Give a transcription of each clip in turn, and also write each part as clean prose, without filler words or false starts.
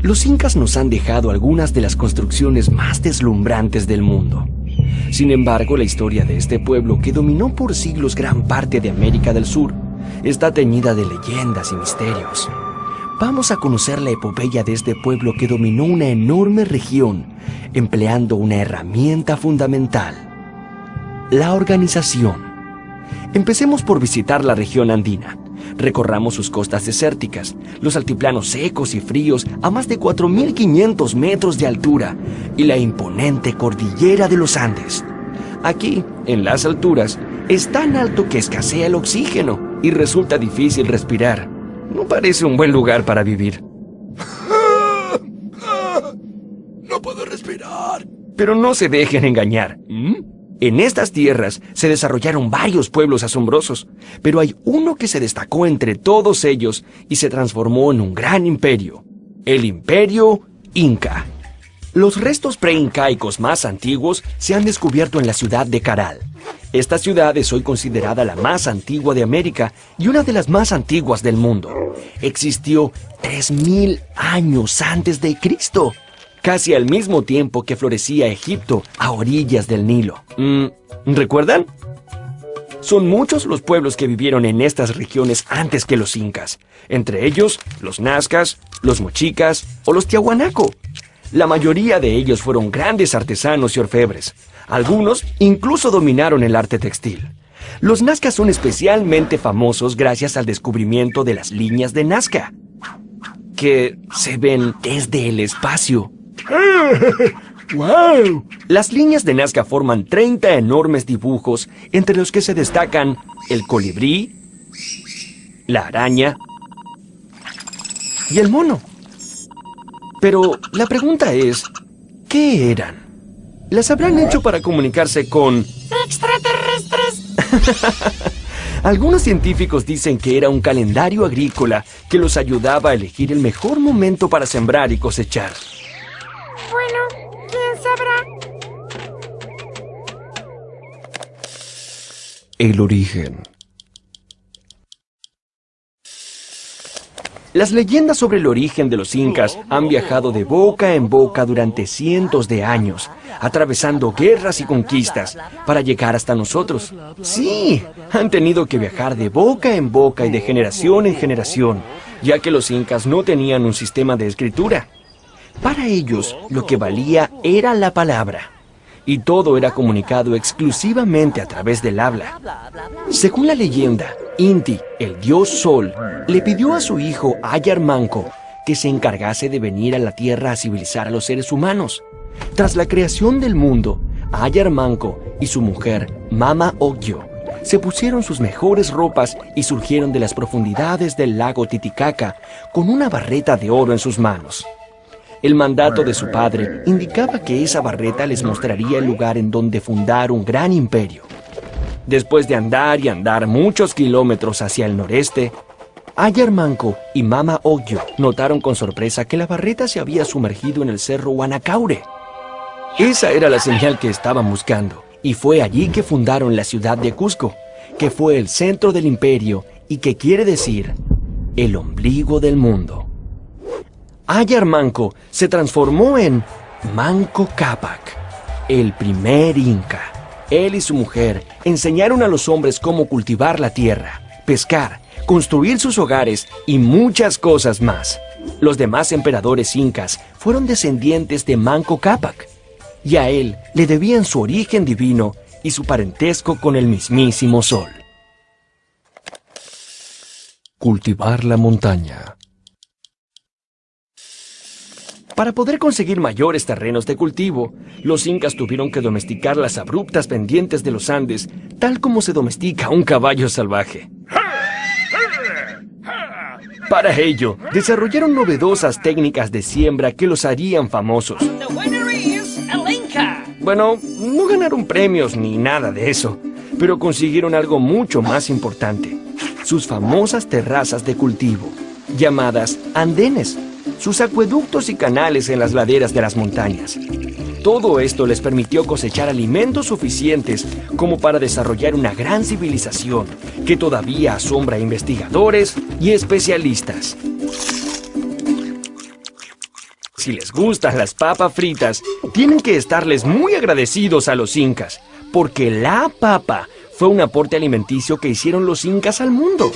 Los incas nos han dejado algunas de las construcciones más deslumbrantes del mundo. Sin embargo, la historia de este pueblo, que dominó por siglos gran parte de América del Sur, está teñida de leyendas y misterios. Vamos a conocer la epopeya de este pueblo que dominó una enorme región, empleando una herramienta fundamental: la organización. Empecemos por visitar la región andina. Recorramos sus costas desérticas, los altiplanos secos y fríos a más de 4.500 metros de altura y la imponente cordillera de los Andes. Aquí, en las alturas, es tan alto que escasea el oxígeno y resulta difícil respirar. No parece un buen lugar para vivir. No puedo respirar. Pero no se dejen engañar. En estas tierras se desarrollaron varios pueblos asombrosos, pero hay uno que se destacó entre todos ellos y se transformó en un gran imperio: el Imperio Inca. Los restos preincaicos más antiguos se han descubierto en la ciudad de Caral. Esta ciudad es hoy considerada la más antigua de América y una de las más antiguas del mundo. Existió 3.000 años antes de Cristo, casi al mismo tiempo que florecía Egipto a orillas del Nilo. ¿Recuerdan? Son muchos los pueblos que vivieron en estas regiones antes que los incas, entre ellos los nazcas, los mochicas o los tiahuanaco. La mayoría de ellos fueron grandes artesanos y orfebres. Algunos incluso dominaron el arte textil. Los nazcas son especialmente famosos gracias al descubrimiento de las líneas de Nazca, que se ven desde el espacio. ¡Wow! Las líneas de Nazca forman 30 enormes dibujos, entre los que se destacan el colibrí, la araña y el mono. Pero la pregunta es, ¿qué eran? ¿Las habrán hecho para comunicarse con extraterrestres? Algunos científicos dicen que era un calendario agrícola que los ayudaba a elegir el mejor momento para sembrar y cosechar. Bueno, ¿quién sabrá? El origen. Las leyendas sobre el origen de los incas han viajado de boca en boca durante cientos de años, atravesando guerras y conquistas para llegar hasta nosotros. Sí, han tenido que viajar de boca en boca y de generación en generación, ya que los incas no tenían un sistema de escritura. Para ellos, lo que valía era la palabra, y todo era comunicado exclusivamente a través del habla. Según la leyenda, Inti, el dios Sol, le pidió a su hijo Ayar Manco que se encargase de venir a la Tierra a civilizar a los seres humanos. Tras la creación del mundo, Ayar Manco y su mujer, Mama Ocllo, se pusieron sus mejores ropas y surgieron de las profundidades del lago Titicaca con una barreta de oro en sus manos. El mandato de su padre indicaba que esa barreta les mostraría el lugar en donde fundar un gran imperio. Después de andar y andar muchos kilómetros hacia el noreste, Ayar Manco y Mama Ocllo notaron con sorpresa que la barreta se había sumergido en el cerro Huanacaure. Esa era la señal que estaban buscando, y fue allí que fundaron la ciudad de Cusco, que fue el centro del imperio y que quiere decir el ombligo del mundo. Ayar Manco se transformó en Manco Cápac, el primer inca. Él y su mujer enseñaron a los hombres cómo cultivar la tierra, pescar, construir sus hogares y muchas cosas más. Los demás emperadores incas fueron descendientes de Manco Cápac, y a él le debían su origen divino y su parentesco con el mismísimo Sol. Cultivar la montaña. Para poder conseguir mayores terrenos de cultivo, los incas tuvieron que domesticar las abruptas pendientes de los Andes, tal como se domestica un caballo salvaje. Para ello, desarrollaron novedosas técnicas de siembra que los harían famosos. Bueno, no ganaron premios ni nada de eso, pero consiguieron algo mucho más importante: sus famosas terrazas de cultivo, llamadas andenes, sus acueductos y canales en las laderas de las montañas. Todo esto les permitió cosechar alimentos suficientes como para desarrollar una gran civilización que todavía asombra a investigadores y especialistas. si les gustan las papas fritas, tienen que estarles muy agradecidos a los incas, porque la papa fue un aporte alimenticio que hicieron los incas al mundo.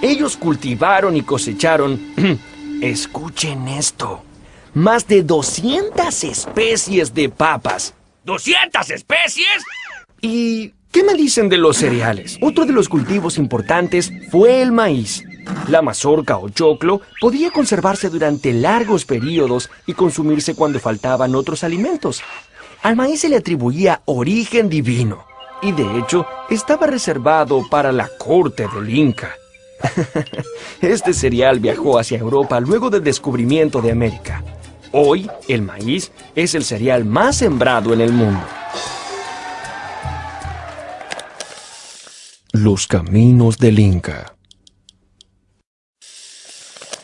Ellos cultivaron y cosecharon, escuchen esto, más de 200 especies de papas. ¿200 especies? ¿Y qué me dicen de los cereales? Otro de los cultivos importantes fue el maíz. La mazorca o choclo podía conservarse durante largos periodos y consumirse cuando faltaban otros alimentos. Al maíz se le atribuía origen divino y de hecho estaba reservado para la corte del Inca. Este cereal viajó hacia Europa luego del descubrimiento de América. Hoy, el maíz es el cereal más sembrado en el mundo. Los caminos del Inca.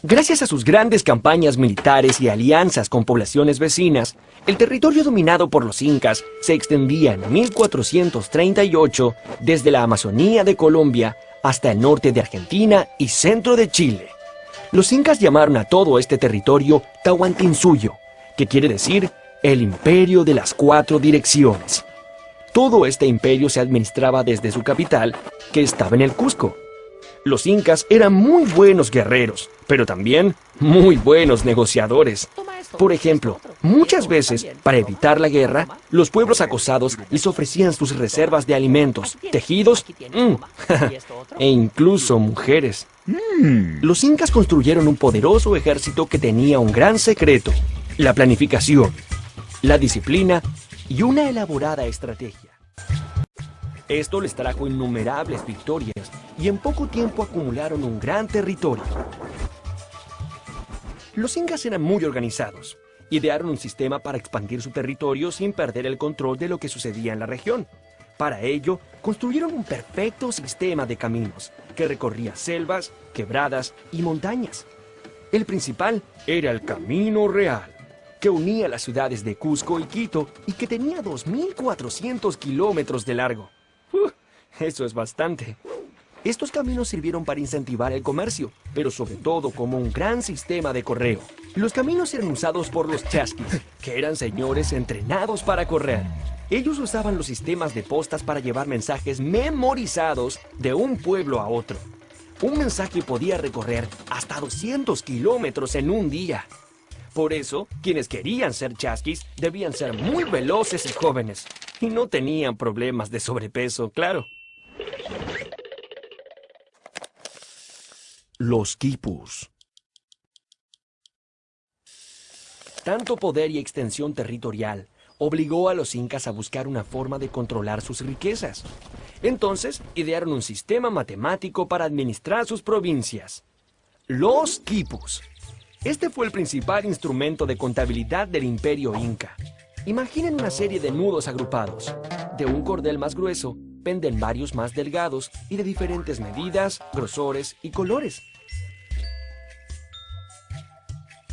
Gracias a sus grandes campañas militares y alianzas con poblaciones vecinas, el territorio dominado por los incas se extendía en 1438 desde la Amazonía de Colombia hasta el norte de Argentina y centro de Chile. Los incas llamaron a todo este territorio Tahuantinsuyo, que quiere decir el imperio de las 4 direcciones. Todo este imperio se administraba desde su capital, que estaba en el Cusco. Los incas eran muy buenos guerreros, pero también muy buenos negociadores. Por ejemplo, muchas veces, para evitar la guerra, los pueblos acosados les ofrecían sus reservas de alimentos, tejidos, e incluso mujeres. Los incas construyeron un poderoso ejército que tenía un gran secreto: la planificación, la disciplina y una elaborada estrategia. Esto les trajo innumerables victorias y en poco tiempo acumularon un gran territorio. Los incas eran muy organizados. Idearon un sistema para expandir su territorio sin perder el control de lo que sucedía en la región. Para ello, construyeron un perfecto sistema de caminos que recorría selvas, quebradas y montañas. El principal era el Camino Real, que unía las ciudades de Cusco y Quito y que tenía 2.400 kilómetros de largo. Eso es bastante. Estos caminos sirvieron para incentivar el comercio, pero sobre todo como un gran sistema de correo. Los caminos eran usados por los chasquis, que eran señores entrenados para correr. Ellos usaban los sistemas de postas para llevar mensajes memorizados de un pueblo a otro. Un mensaje podía recorrer hasta 200 kilómetros en un día. Por eso, quienes querían ser chasquis debían ser muy veloces y jóvenes. Y no tenían problemas de sobrepeso, claro. Los quipus. Tanto poder y extensión territorial obligó a los incas a buscar una forma de controlar sus riquezas. Entonces, idearon un sistema matemático para administrar sus provincias: los quipus. Este fue el principal instrumento de contabilidad del imperio inca. Imaginen una serie de nudos agrupados. De un cordel más grueso penden varios más delgados y de diferentes medidas, grosores y colores.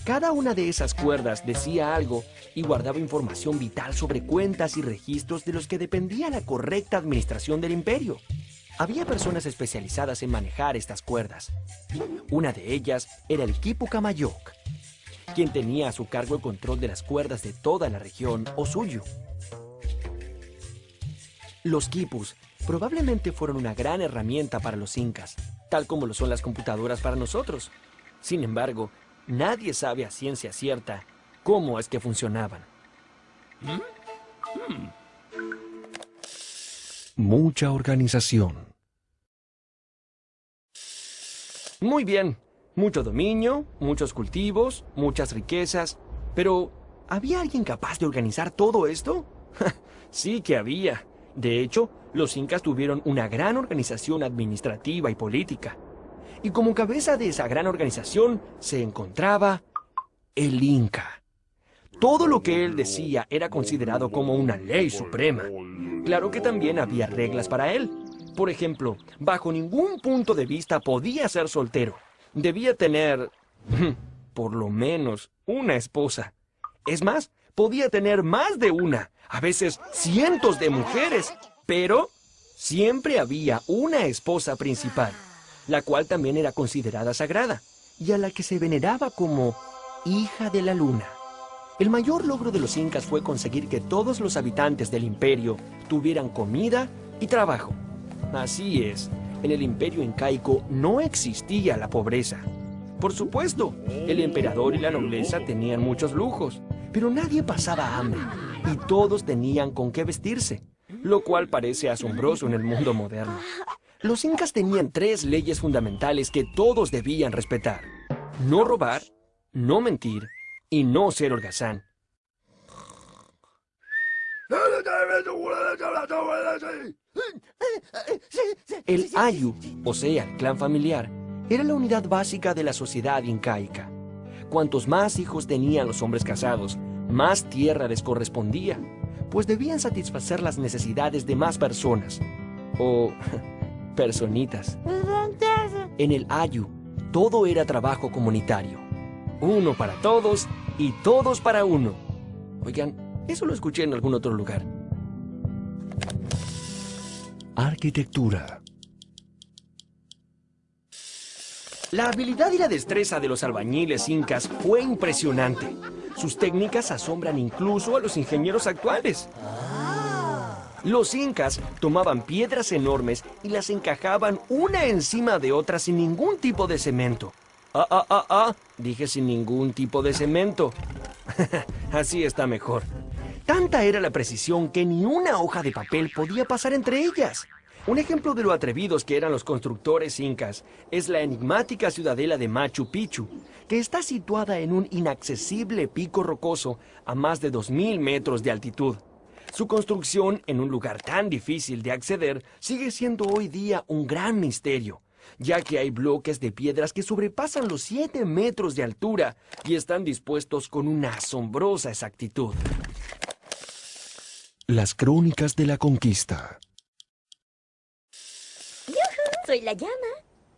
Cada una de esas cuerdas decía algo y guardaba información vital sobre cuentas y registros de los que dependía la correcta administración del imperio. Había personas especializadas en manejar estas cuerdas. Una de ellas era el quipu Camayoc, quien tenía a su cargo el control de las cuerdas de toda la región o suyo. Los quipus probablemente fueron una gran herramienta para los incas, tal como lo son las computadoras para nosotros. Sin embargo, nadie sabe a ciencia cierta cómo es que funcionaban. Mucha organización. Muy bien, mucho dominio, muchos cultivos, muchas riquezas. Pero, ¿había alguien capaz de organizar todo esto? Sí que había. De hecho, los incas tuvieron una gran organización administrativa y política. Y como cabeza de esa gran organización se encontraba el Inca. Todo lo que él decía era considerado como una ley suprema. Claro que también había reglas para él. Por ejemplo, bajo ningún punto de vista podía ser soltero. Debía tener, por lo menos, una esposa. Es más, podía tener más de una, a veces cientos de mujeres. Pero siempre había una esposa principal, la cual también era considerada sagrada, y a la que se veneraba como hija de la luna. El mayor logro de los incas fue conseguir que todos los habitantes del imperio tuvieran comida y trabajo. Así es, en el imperio incaico no existía la pobreza. Por supuesto, el emperador y la nobleza tenían muchos lujos, pero nadie pasaba hambre y todos tenían con qué vestirse, lo cual parece asombroso en el mundo moderno. Los incas tenían 3 leyes fundamentales que todos debían respetar: no robar, no mentir y no ser holgazán. El ayu, o sea, el clan familiar, era la unidad básica de la sociedad incaica. Cuantos más hijos tenían los hombres casados, más tierra les correspondía, pues debían satisfacer las necesidades de más personas, o personitas. En el ayu, todo era trabajo comunitario. Uno para todos y todos para uno. Oigan, eso lo escuché en algún otro lugar. Arquitectura. La habilidad y la destreza de los albañiles incas fue impresionante. Sus técnicas asombran incluso a los ingenieros actuales. Los incas tomaban piedras enormes y las encajaban una encima de otra sin ningún tipo de cemento. Dije sin ningún tipo de cemento. Así está mejor. Tanta era la precisión que ni una hoja de papel podía pasar entre ellas. Un ejemplo de lo atrevidos que eran los constructores incas es la enigmática ciudadela de Machu Picchu, que está situada en un inaccesible pico rocoso a más de 2000 metros de altitud. Su construcción en un lugar tan difícil de acceder sigue siendo hoy día un gran misterio, ya que hay bloques de piedras que sobrepasan los 7 metros de altura y están dispuestos con una asombrosa exactitud. Las crónicas de la conquista. Soy la llama.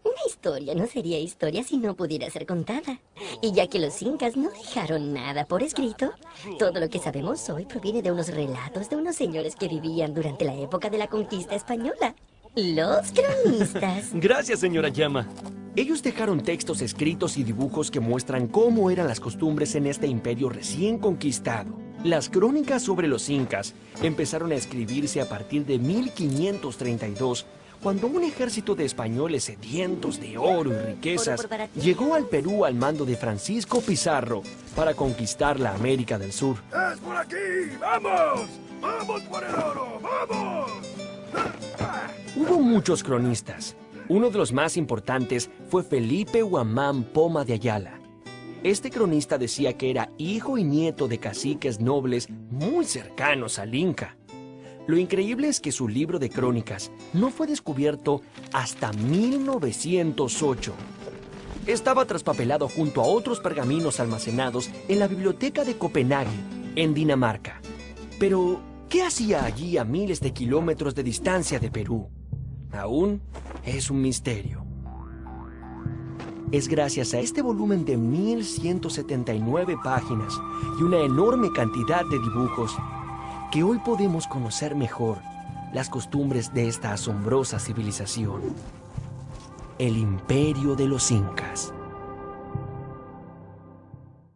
Una historia no sería historia si no pudiera ser contada. Y ya que los incas no dejaron nada por escrito, todo lo que sabemos hoy proviene de unos relatos de unos señores que vivían durante la época de la conquista española. Los cronistas. Gracias, señora Llama. Ellos dejaron textos escritos y dibujos que muestran cómo eran las costumbres en este imperio recién conquistado. Las crónicas sobre los incas empezaron a escribirse a partir de 1532, cuando un ejército de españoles sedientos de oro y riquezas llegó al Perú al mando de Francisco Pizarro para conquistar la América del Sur. ¡Es por aquí! ¡Vamos! ¡Vamos por el oro! ¡Vamos! Hubo muchos cronistas. Uno de los más importantes fue Felipe Huamán Poma de Ayala. Este cronista decía que era hijo y nieto de caciques nobles muy cercanos al Inca. Lo increíble es que su libro de crónicas no fue descubierto hasta 1908. Estaba traspapelado junto a otros pergaminos almacenados en la biblioteca de Copenhague, en Dinamarca. Pero, ¿qué hacía allí a miles de kilómetros de distancia de Perú? Aún es un misterio. Es gracias a este volumen de 1179 páginas y una enorme cantidad de dibujos que hoy podemos conocer mejor las costumbres de esta asombrosa civilización, el Imperio de los Incas.